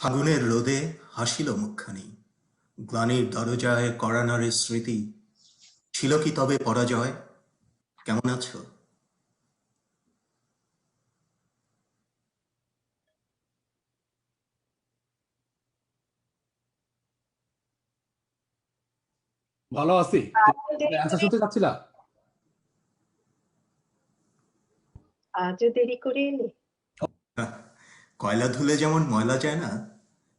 ফাগুনের রোদে হাসিল মুখখানি, গ্লানির দরজায় কড়া নাড়ে স্মৃতি। ছিল কি তবে পরাজয়? কেমন আছো? ভালো আছি। তুমি অ্যান্সার শুনতে চাচ্ছিলা? আজও দেরি করে এলে? কয়লা ধুলে যেমন ময়লা যায় না,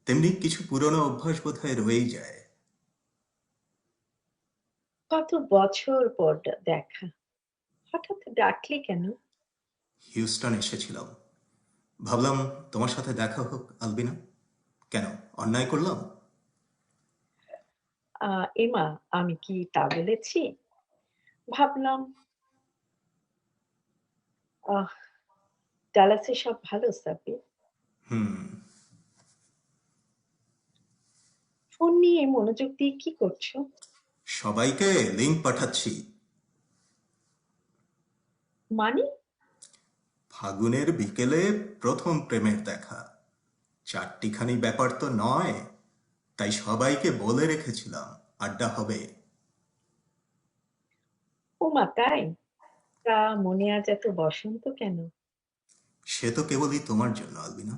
তেমনি কিছু পুরনো অভ্যাস বোধহয় রয়েই যায়। কত বছর পর দেখা, হঠাৎ ডাকলি কেন? হিউস্টন এসেছিলাম, ভাবলাম তোমার সাথে দেখা হোক আলবিনা। কেন, অন্যায় করলাম? এমা, আমি কি তা বলেছি? ভাবলাম আহ ডালাসে সব ভালো সাব্বির। ফোন নিয়ে মনোযোগ দিয়ে কি করছো? সবাইকে লিংক পাঠাচ্ছি। মানে? ফাগুনের বিকেলে প্রথম প্রেমের দেখা, চারটিখানি ব্যাপার তো নয়, তাই সবাইকে বলে রেখেছিলাম আড্ডা হবে। ওমা তাই? তা মনে আজ এত বসন্ত কেন? সে তো কেবলই তোমার জন্য আলবিনা,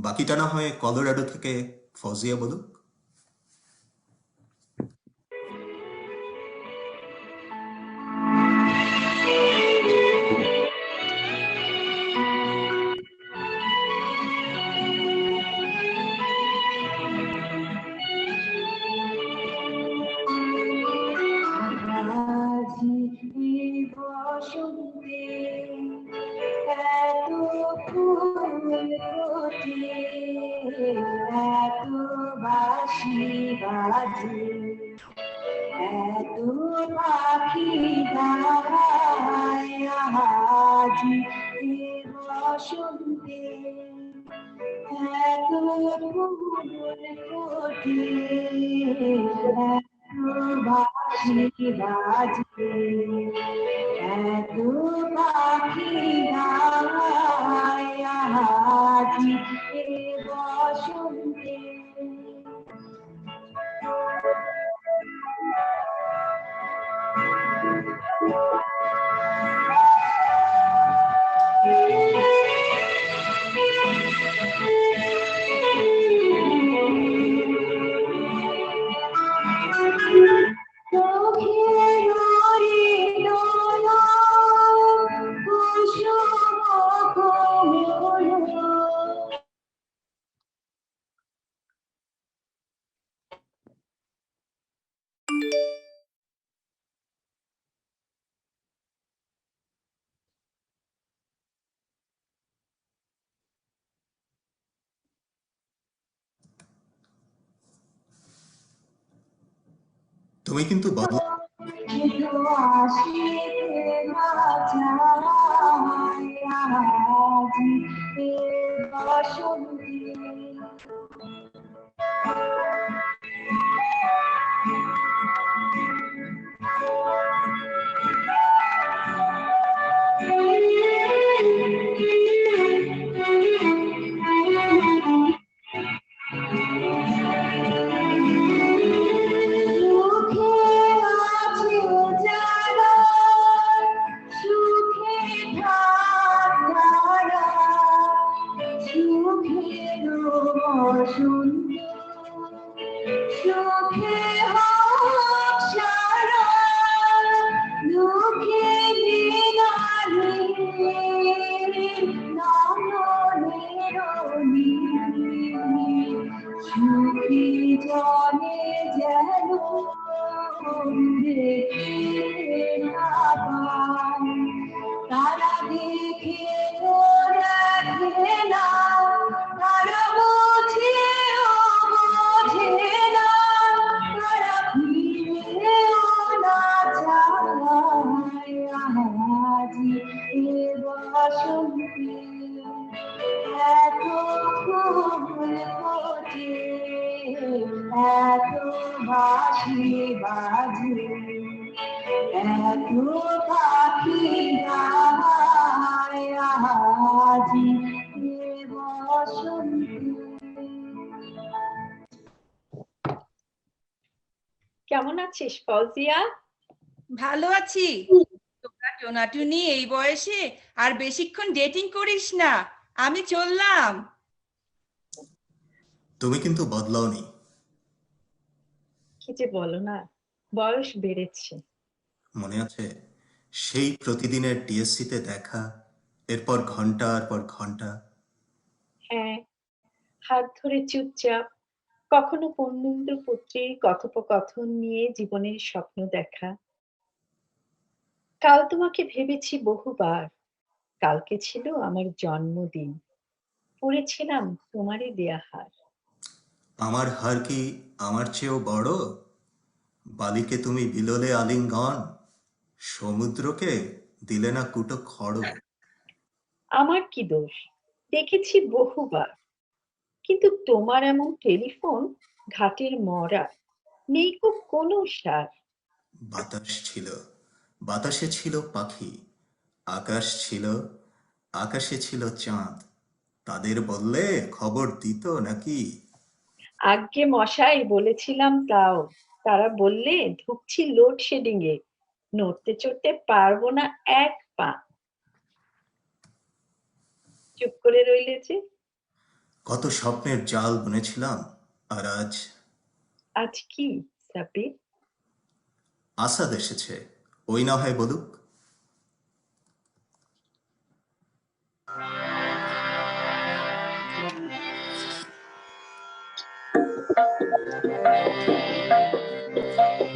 বাকিটা না হয় কলোরাডো থেকে ফজিয়া বলুক। বসন্তে এত ফুল ফোটে, এত বাঁশি বাজে, এত পাখি গায় আজি এ বসন্তে, এত ফুল ফোটে, বাঁশি বাজে, এত পাখি গায় আজি এ বসন্তে। তুমি কিন্তু বদলা জনে যেন তারা দেখে রাখে না, তারা বোঝেও বোঝে না, তারা ফিরেও না চায় আজি এ বসন্তে, এত ফুল ফোটে, এত বাঁশি বাজে, এত পাখি গায় আজি এ বসন্তে। কেমন আছিস ফৌজিয়া? ভালো আছি। তোরা টোনাটুনি এই বয়সে আর বেশিক্ষণ ডেটিং করিস না, আমি চললাম। তুমি কিন্তু বদলাওনি। কি যে বলো না, বয়স বেড়েছে। মনে আছে সেই প্রতিদিনের টিএসসিতে দেখা, এরপর ঘন্টার পর ঘন্টা? হ্যাঁ, হাত ধরে চুপচাপ, কখনো পূর্ণেন্দু পুত্রীর কথোপকথন নিয়ে জীবনের স্বপ্ন দেখা। কাল তোমাকে ভেবেছি বহুবার, কালকে ছিল আমার জন্মদিন, পড়েছিলাম তোমারই দেয়া হার। আমার হার কি আমার চেয়েও বড়? বালিকে তুমি বিলোলে আলিঙ্গন, সমুদ্রকে দিলে না কুটো খড়। আমার কি দোষ, দেখেছি বহুবার, কিন্তু তোমার এমন টেলিফোন ঘাটের মরা, নেই কো কোনো সার। বাতাস ছিল, বাতাসে ছিল পাখি, আকাশ ছিল, আকাশে ছিল চাঁদ। তাদের বললে খবর দিত নাকি? আজ্ঞে মশাই বলেছিলাম তাও, তারা বললে ঢুকছি লোডশেডিং এ, নড়তে চড়তে পারবো না এক পা। চুপ করে রইলে যে। কত স্বপ্নের জাল বুনেছিলাম, আর আজ? আজ কি সাবির? আসাদ এসেছে, ওই না হয় বলুক।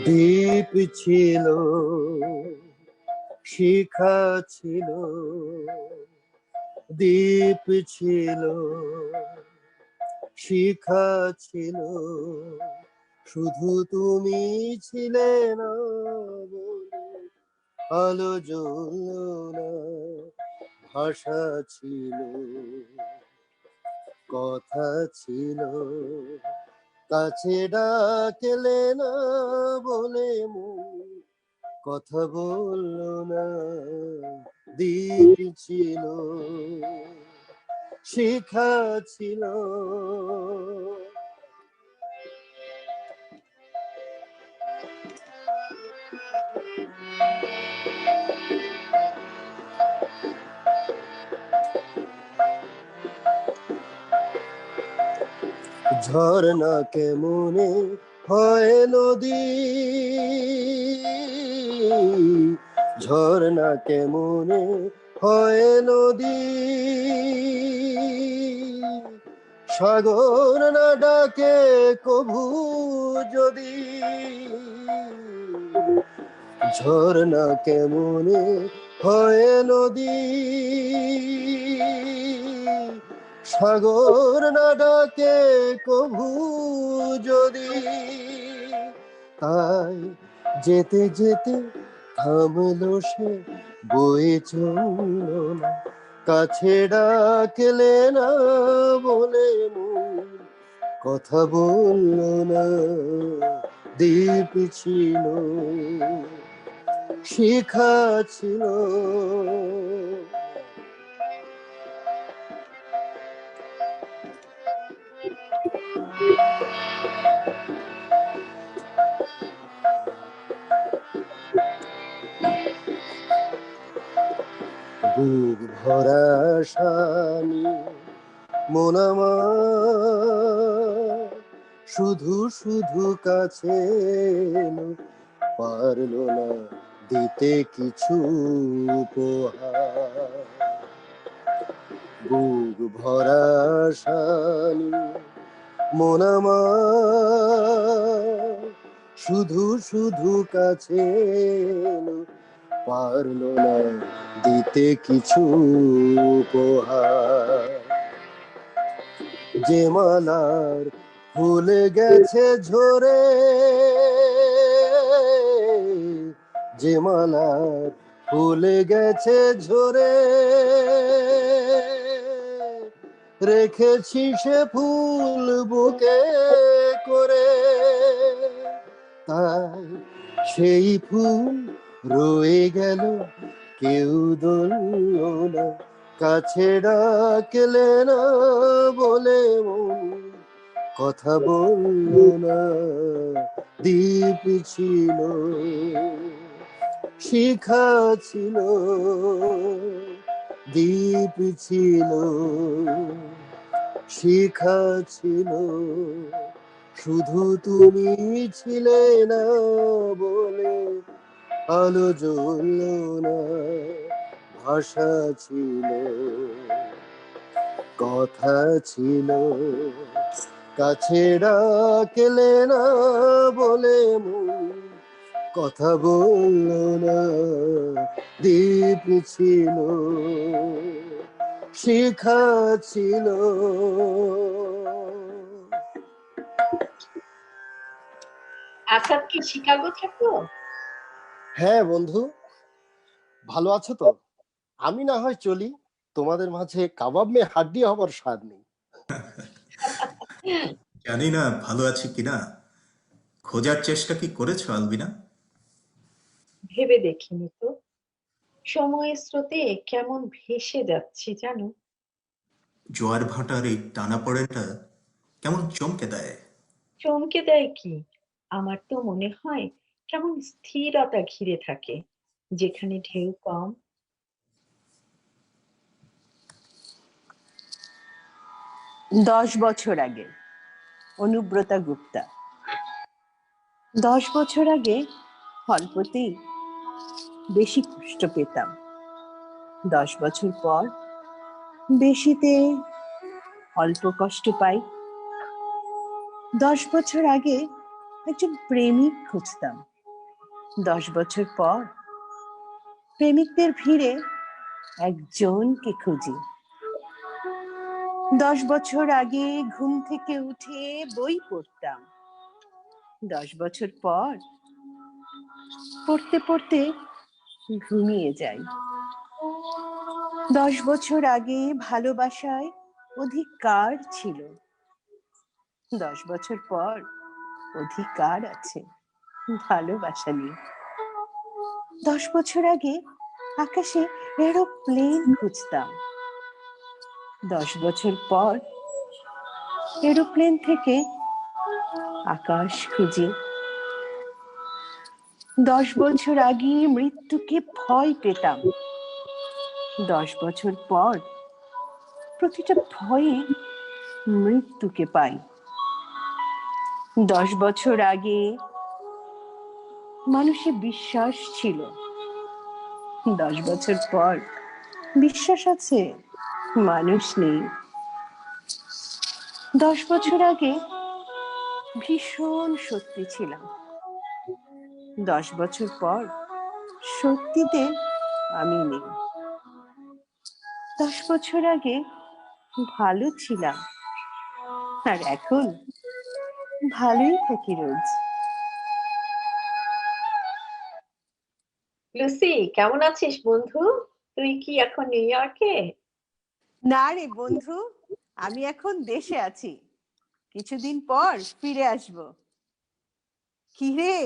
দ্বীপ ছিল, শিখা ছিল, দ্বীপ ছিল, শিখা ছিল, শুধু তুমি ছিলে না বলে আলো জ্বলল না। ভাষা ছিল, কথা ছিল, কাছে ডাকলে না বলে মন কথা বলল না। দ্বীপ ছিল, শিখা ছিল, ঝর্ণা কেমনে হয় নদী, ঝর্ণা কেমনে হয় নদী, সাগর না ডাকে কভু যদি। ঝর্ণা কেমনে হয় নদী, সাগর না ডাকে কভু যদি। তাই যেতে যেতে থামলো সে, বয়ে চলল না, কাছে ডাকলে না বলে মন কথা বলল না। দ্বীপ ছিল, শিখা ছিল, বুক ভরা স্বামী মন আমার, শুধু শুধু কাছে এলো, পারলো না দিতে কিছু উপহার। বুক ভরা স্বামী মন আমার, শুধু শুধু কাছে এলো, পারলো না দিতে কিছু উপহার। যে মালার ফুল গেছে ঝরে, যে মালার ফুল গেছে ঝরে, রেখেছি সে ফুল বুকে করে। তাই সেই ফুল রয়ে গেল, কেউ ধরল না, কাছে ডাকলে না বলে মন কথা বলল না, দ্বীপ ছিল, শিখা ছিল, দ্বীপ ছিল, শিখা ছিল, শুধু তুমি ছিলে না বলে আলো জ্বলল না, ভাষা ছিল, কথা ছিল, কাছে ডাকলে না বলে মন কথা বলল না, দ্বীপ ছিল, শিখা ছিল। আসাদ কি শিকাগো থাকো? হ্যাঁ বন্ধু, ভালো আছো তো? আমি না হয় চলি, তোমাদের মাঝে কাবাব মে হাড্ডি হবার স্বাদ নেই। জানি না ভালো আছি কিনা। খোঁজার চেষ্টা কি করেছো আলবিনা? ভেবে দেখিনি তো। সময়ের স্রোতে কেমন ভেসে যাচ্ছি জানো। জোয়ার ভাটার এই টানাপোড়েনটা কেমন চমকে দেয়। চমকে দেয় কি, আমার তো মনে হয় কেমন স্থিরতা ঘিরে থাকে, যেখানে ঢেউ কম। 10 বছর আগে, অনুব্রতা গুপ্তা। 10 বছর আগে অল্পতেই বেশি কষ্ট পেতাম। 10 বছর পর বেশিতে অল্প কষ্ট পাই। 10 বছর আগে একজন প্রেমিক খুঁজতাম। 10 বছর পর প্রেমিকদের ভিড়ে একজনকে খুঁজি। 10 বছর আগে ঘুম থেকে উঠে বই পড়তাম। 10 বছর পর পড়তে পড়তে ঘুমিয়ে যাই। 10 বছর আগে ভালোবাসায় অধিকার ছিল। 10 বছর পর অধিকার আছে ভালোবাসা নিয়ে। 10 বছর আগে আকাশে এরোপ্লেন খুঁজতাম। 10 বছর পর এরোপ্লেন থেকে আকাশ খুঁজি। 10 বছর আগে মৃত্যুকে ভয় পেতাম। 10 বছর পর প্রতিটা ভয়ে মৃত্যুকে পাই। 10 বছর আগে মানুষে বিশ্বাস ছিল। 10 বছর পর বিশ্বাস আছে, মানুষ নেই। 10 বছর আগে ভীষণ সত্যি ছিলাম। 10 বছর পর সত্যিতে আমি নেই। 10 বছর আগে ভালো ছিলাম, আর এখন ভালোই থাকি রোজ। লুসি, কেমন আছিস বন্ধু? তুই কি এখন নিউ ইয়র্কে? না রে বন্ধু, আমি এখন দেশে আছি, কিছুদিন পর ফিরে আসব। কি রে,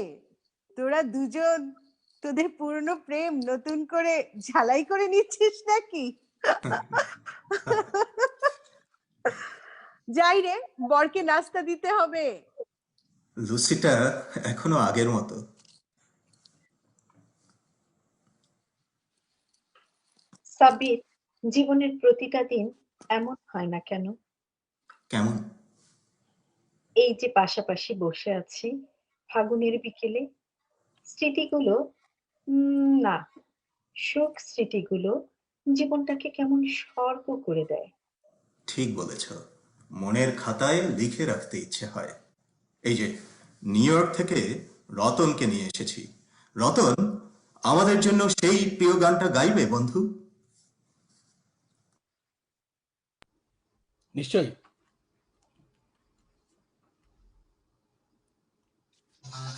তোরা দুজন তোদের পুরনো প্রেম নতুন করে ঝালাই করে নিচ্ছিস নাকি? যাই রে, বরকে নাস্তা দিতে হবে। লুসিটা এখনো আগের মতো। সাব্বির, জীবনের প্রতিটা দিন এমন হয় না কেন? কেমন? এই যে পাশাপাশি বসে আছি ফাগুনের বিকেলে, স্মৃতিগুলো না, শোক স্মৃতিগুলো জীবনটাকে কেমন স্বর্গ করে দেয়। ঠিক বলেছ। মনের খাতায় লিখে রাখতে ইচ্ছে হয়। এই যে নিউ ইয়র্ক থেকে রতনকে নিয়ে এসেছি। রতন আমাদের জন্য সেই প্রিয় গানটা গাইবে বন্ধু? নিশ্চয়ই।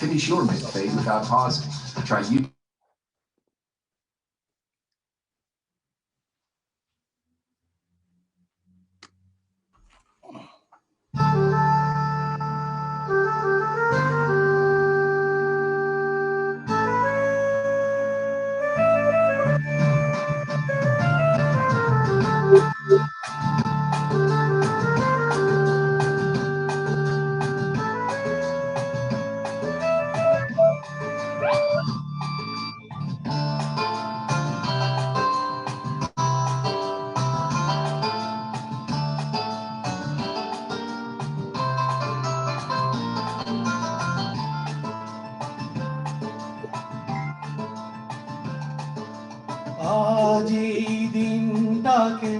Finish your mixtape without pausing. Try you. দিনটাকে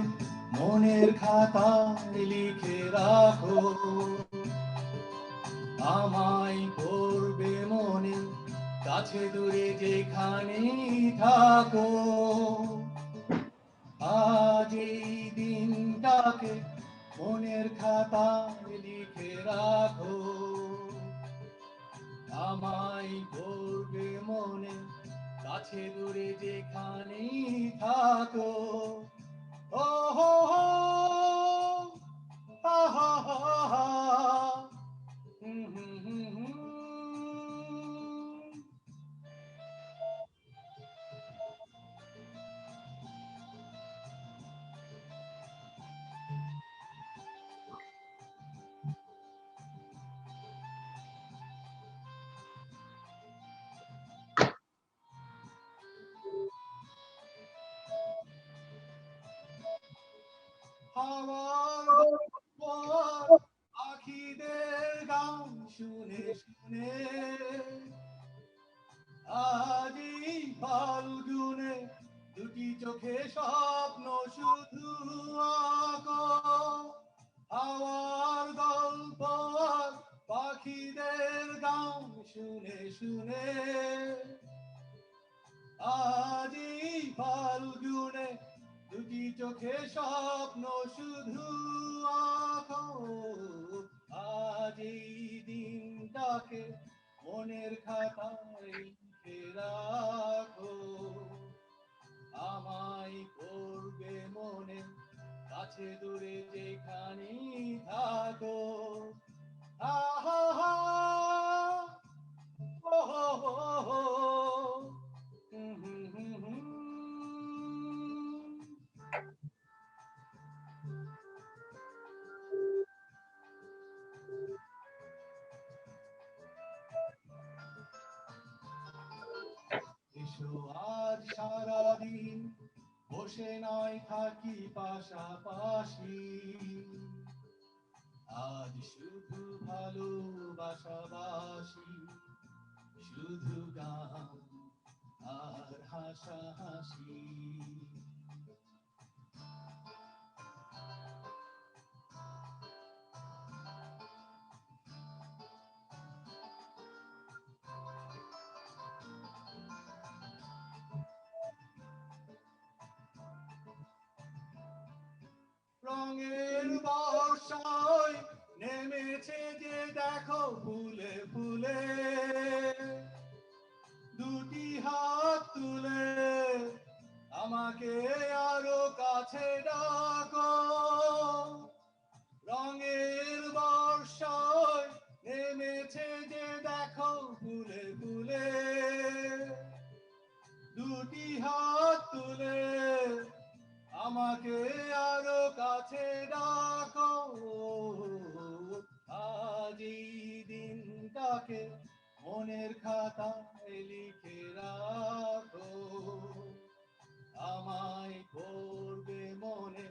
মনের খাতায় লিখে রাখো, আমায় করবে মনে কাছে দূরে যেখানেই থাকো। আজ এই দিনটাকে মনের খাতায় লিখে রাখো, আমায় করবে মনে কাছে দূরে যেখানেই থাকো। ও হো হো, হা হা হা হা, হুম হুম হুম হুম। হাওয়ার গল্প পাখিদের গান শুনে শুনে আজ এই ফাল্গুনে দুটি চোখে স্বপ্ন শুধু আঁকো। হাওয়ার গল্প আর পাখিদের গান শুনে শুনে আজ এই ফাল্গুনে দুটি চোখে স্বপ্ন শুধু আঁকো। আজ এই দিনটাকে মনের খাতায় লিখে রাখো, আমায় করবে মনে কাছে দূরে যেখানেই থাকো। আহা হা, ও হো হো হো, হুম হুম হুম হুম। এসো আজ সারাদিন বসে নয় থাকি পাশাপাশি, আজ শুধু ভালোবাসাবাসি, শুধু গান আর হাসাহাসি। রঙের বর্ষায় নেমেছে যে দেখো ফুলে ফুলে, দুটি হাত তুলে আমাকে আরো কাছে ডাকো। রঙের বর্ষায় নেমেছে যে দেখো ফুলে ফুলে, দুটি হাত তুলে আমাকে আরো কাছে ডাকো। আজ এই দিনটাকে মনের খাতায় লিখে রাখো, আমায় করবে মনে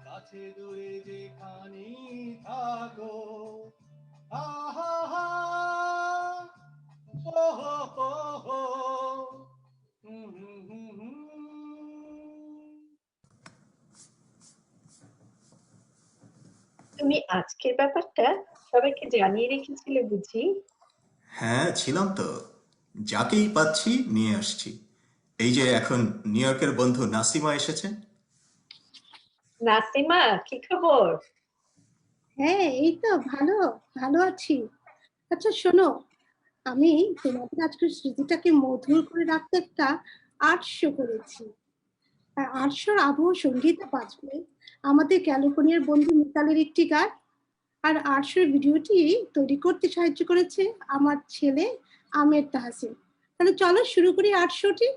কাছে দূরে যেখানেই থাকো। আহা হা, ও হো হো হো, হুম হুম হুম হুম। তুমি আজকের ব্যাপারটা সবাইকে জানিয়ে রেখেছিলে বুঝি? হ্যাঁ, ছিলাম তো। যাকেই পাচ্ছি নিয়ে আসছি। এই যে এখন নিউ ইয়র্কের বন্ধু নাসিমা এসেছেন। নাসিমা, কি খবর? হ্যাঁ, এই তো ভালো ভালো আছি। আচ্ছা শোনো, আমি তোমাদের আজকের স্মৃতিটাকে মধুর করে রাখতে একটা আর্ট শো করেছি। আর আর্ট শোর আবহ সঙ্গীত বাজবে আমাদের ক্যালিফোর্নিয়ার বন্ধু মিতালের একটি গান। আর আর্ট শোর ভিডিওটি তৈরি করতে সাহায্য করেছে আমার ছেলে আমের তাহসিন। তাহলে চলো শুরু করি আর্ট শোটি।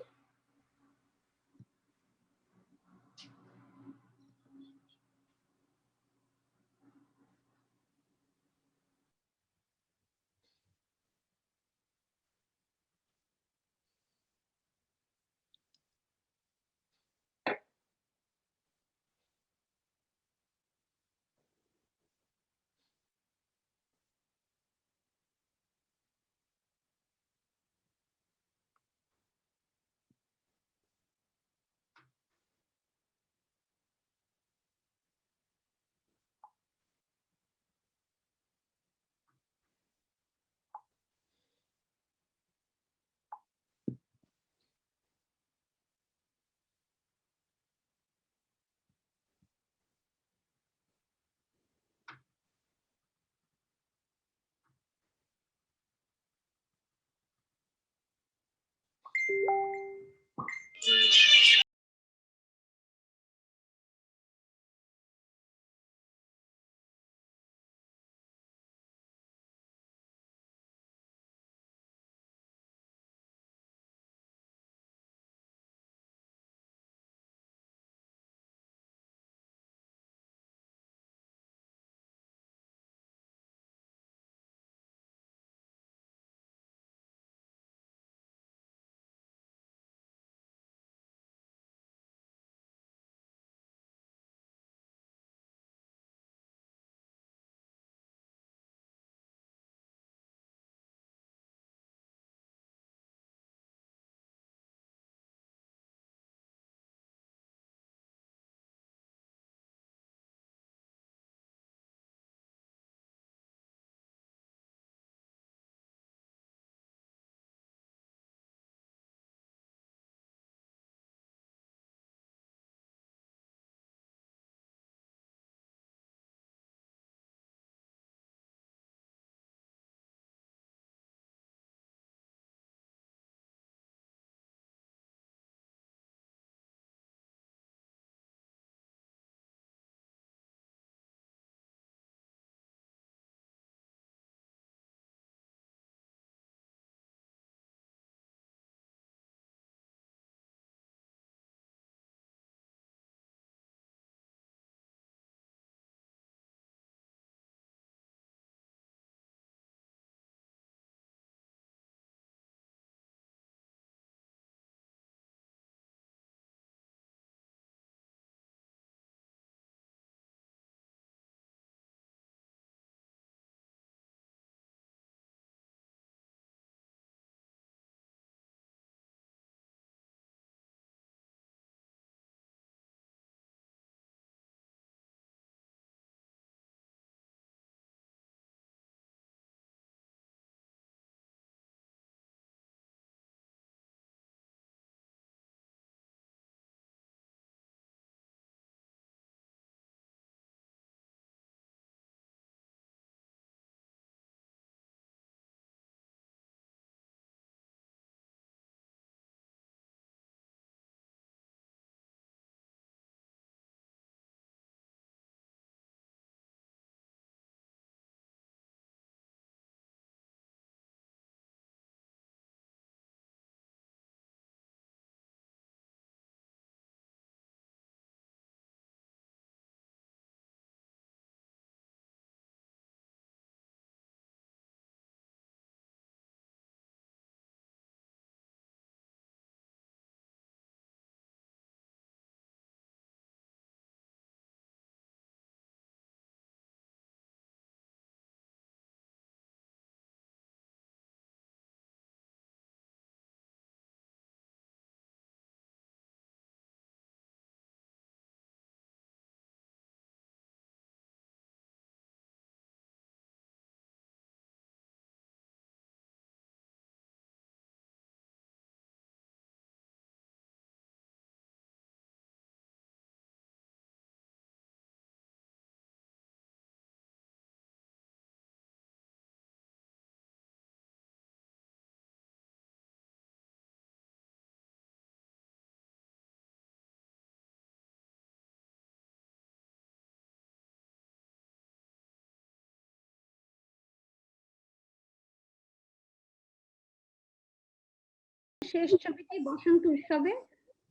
শেষ ছবিটি বসন্ত উৎসবে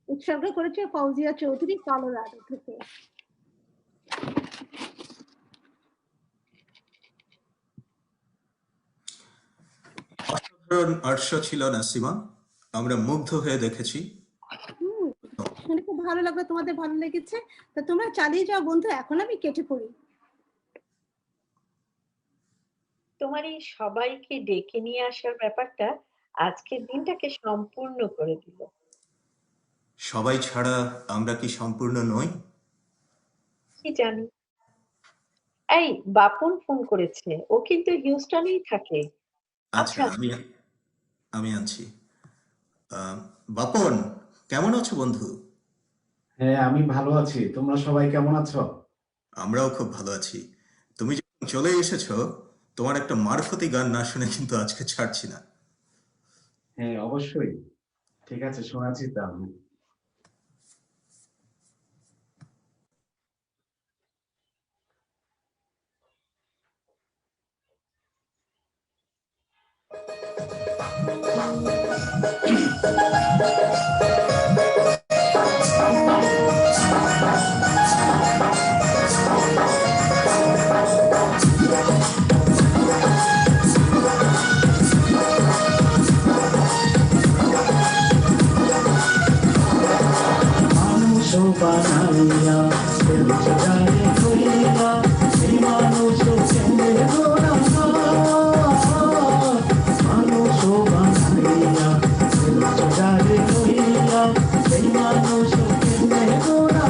উৎসর্গ করেছে ফৌজিয়া চৌধুরী কলোরাডো থেকে। অসাধারণ আর্টস ছিল নাসিমা, আমরা মুগ্ধ হয়ে দেখেছি। শুনে খুব ভালো লাগলো, তোমাদের ভালো লেগেছে, তা তোমরা চালিয়ে যাও বন্ধু, এখন আমি কেটে পড়ি। তোমার এই সবাইকে ডেকে নিয়ে আসার ব্যাপারটা আজকের দিনটাকে সম্পূর্ণ করে দিল। সবাই ছাড়া আমরা কি সম্পূর্ণ নই? কি জানি। এই বাপন ফোন করেছে, ও কিন্তু হিউস্টনেই থাকে। আচ্ছা, আমি আনছি। বাপন, কেমন আছো বন্ধু? হ্যাঁ, আমি ভালো আছি। তোমরা সবাই কেমন আছো? আমরাও খুব ভালো আছি। তুমি যখন চলে এসেছো, তোমার একটা মারফতি গান না শুনে কিন্তু আজকে ছাড়ছি না। হ্যাঁ, অবশ্যই। ঠিক আছে, শোনাচ্ছি তাহলে। মানুষ বানাইয়া জগারে কইয়া সেই মানুষ কেমনে গোনা মানুষ বানাইয়া জগারে কইয়া সেই মানুষ কেমনে গোনা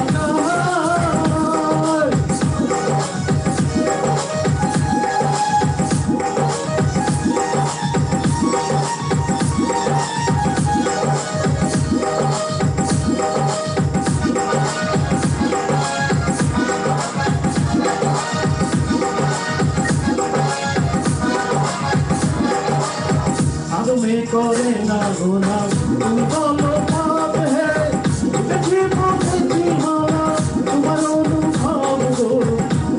आदमी करे ना गुना তুমি বলো পাপ হে দেখি দেখি মারা তোমার অনুভব গো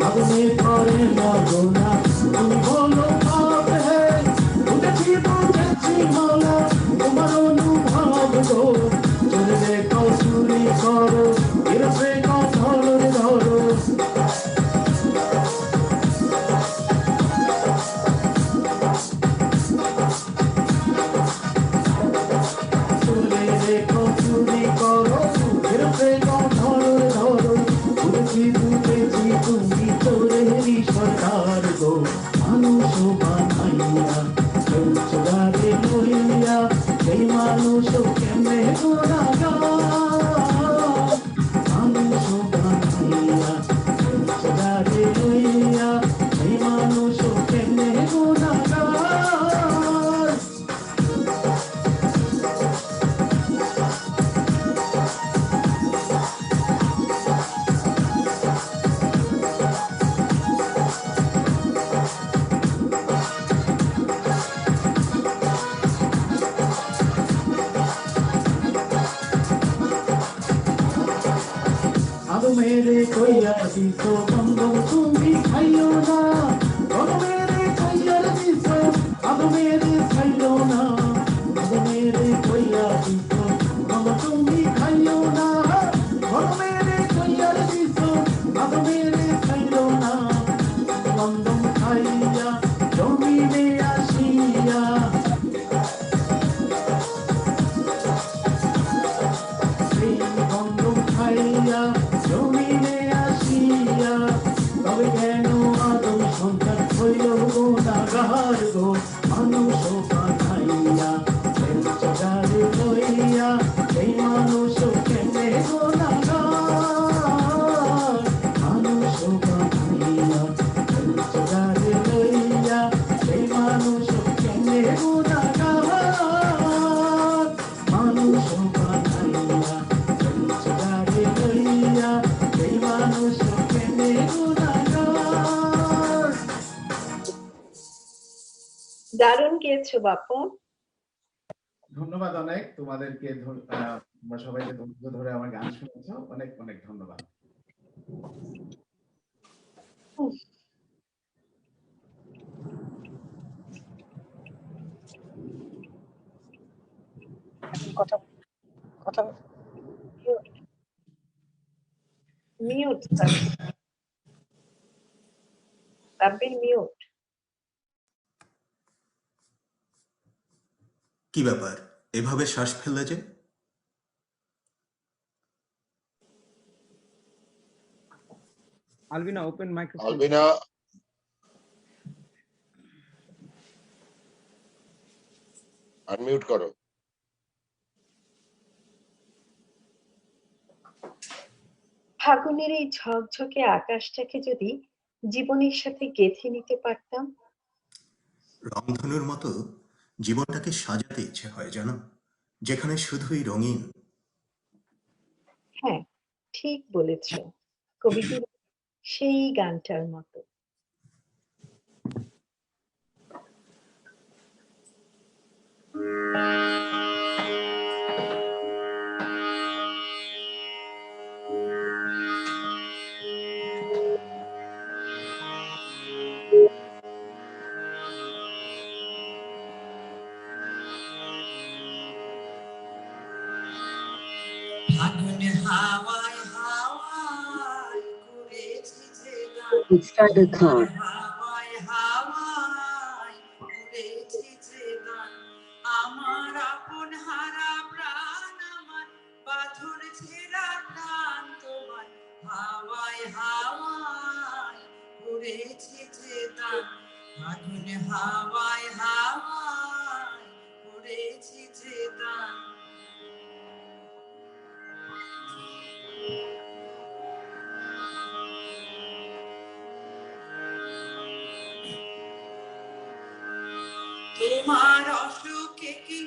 আদমি করে না গুনা তুমি বলো পাপ হে দেখি দেখি মারা তোমার অনুভব গো চলে দেখো চুরি করো এরপরে কথা ধরো সরকার গো মানুষ বানাইয়া জগারে লইয়া সেই মানুষ কেমনে গুনাহগার মানুষ বানাইয়া জগারে লইয়া সেই মানুষ কেমনে গুনাহগার मेरे कोया दिसो बंदो तुम्ही खाइयो ना मेरे कोया दिसो अब मेरे खाइयो ना मेरे कोया दिसो बंदो तुम्ही खाइयो ना मेरे कोया दिसो अब मेरे खाइयो ना बंदो खाइया जमी में आशिया बंदो खाइया জমিনে আসিয়া তবে কেন আদম সন্তান হইল গুনাহগার গো মানুষ বানাইয়া জগারে লইয়া এই মানুষ কেমনে গুনাহগার মানুষ বানাইয়া জগারে লইয়া এই মানুষ কেমনে গুনাহগার মানুষ বানাইয়া জগারে লইয়া এই মানুষ কেমনে গুনাহগার। দারুণ গেয়েছো বাপু। ধন্যবাদ অনেক তোমাদেরকে তোমরা সবাইকে ধৈর্য ধরে আমার গান শুনেছ অনেক অনেক ধন্যবাদ। কথা কথা মিউট তানভীর মিউট। কি ব্যাপার, এভাবে শ্বাস ফেললে যে? Albina open microphone. Albina unmute করো। ফাগুনের এই ঝকঝকে আকাশটাকে যদি জীবনের সাথে গেঁথে নিতে পারতাম। রংধনুর মতো জীবনটাকে সাজাতে ইচ্ছে হয় জানো, যেখানে শুধুই রঙিন। হ্যাঁ ঠিক বলেছ, কবিগুরু সেই গানটার মতো। Let's start the count. হাওয়ায় হাওয়ায় উড়েছে যে গান, আমার আপন হারা প্রাণ, আমার পাথর ছেঁড়া প্রাণ তোমার হাওয়ায় হাওয়ায় উড়েছে যে গান, আগুন হাওয়ায় হাওয়ায় উড়েছে যে গান। তোমার অসুখে কি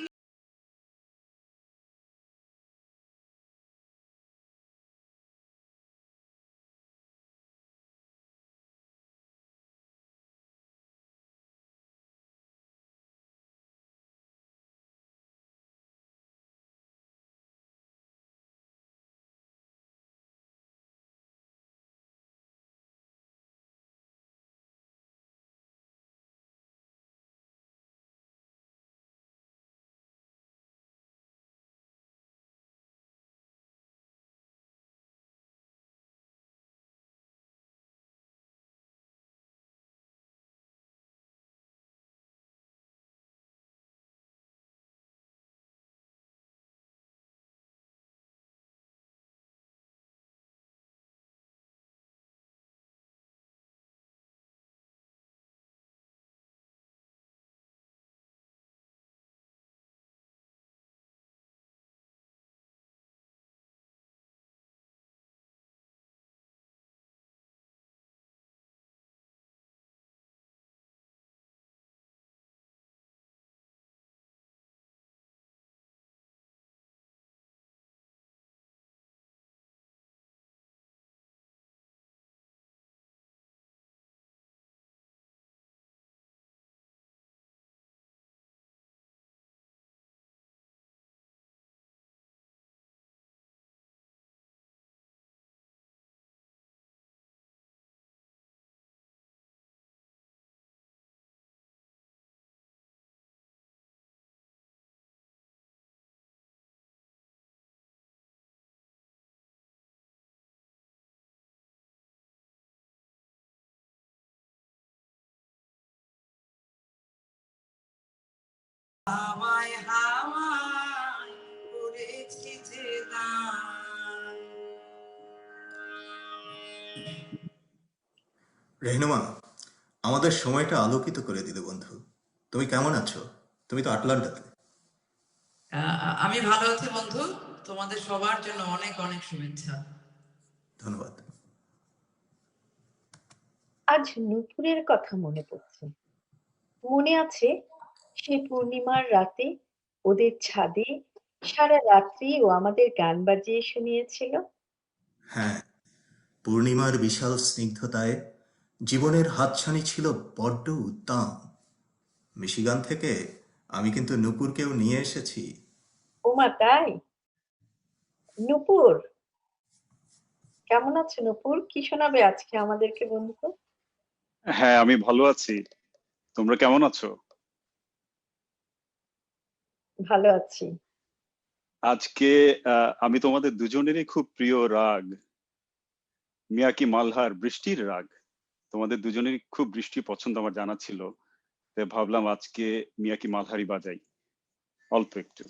হাওয়ায় হাওয়ায় উড়েছে যে গান। রেহনুমা, আমাদের সময়টা আলোকিত করে দিলে বন্ধু। তুমি কেমন আছো? তুমি তো আটলান্টাতে। আমি ভালো আছি বন্ধু, তোমাদের সবার জন্য অনেক অনেক শুভেচ্ছা। ধন্যবাদ। আজ নূপুরের কথা মনে পড়ছে। মনে আছে সেই পূর্ণিমার রাতে ওদের ছাদে সারা রাত্রি ও আমাদের গান বাজিয়ে শুনিয়েছিল। হ্যাঁ, পূর্ণিমার বিশাল স্নিগ্ধতায় জীবনের হাতছানি ছিল বড্ড উদ্দাম। মিশিগান থেকে আমি কিন্তু নূপুরকেও নিয়ে এসেছি। ওমা তাই? নূপুর, কেমন আছো নূপুর? কি শোনাবে আজকে আমাদেরকে বন্ধু? হ্যাঁ, আমি ভালো আছি। তোমরা কেমন আছো? ভালো আছি। আজকে আমি তোমাদের দুজনেরই খুব প্রিয় রাগ, মিয়াকি মালহার বৃষ্টির রাগ। তোমাদের দুজনেরই খুব বৃষ্টি পছন্দ আমার জানা ছিল, তাই ভাবলাম আজকে মিয়াকি মালহারই বাজাই অল্প একটু।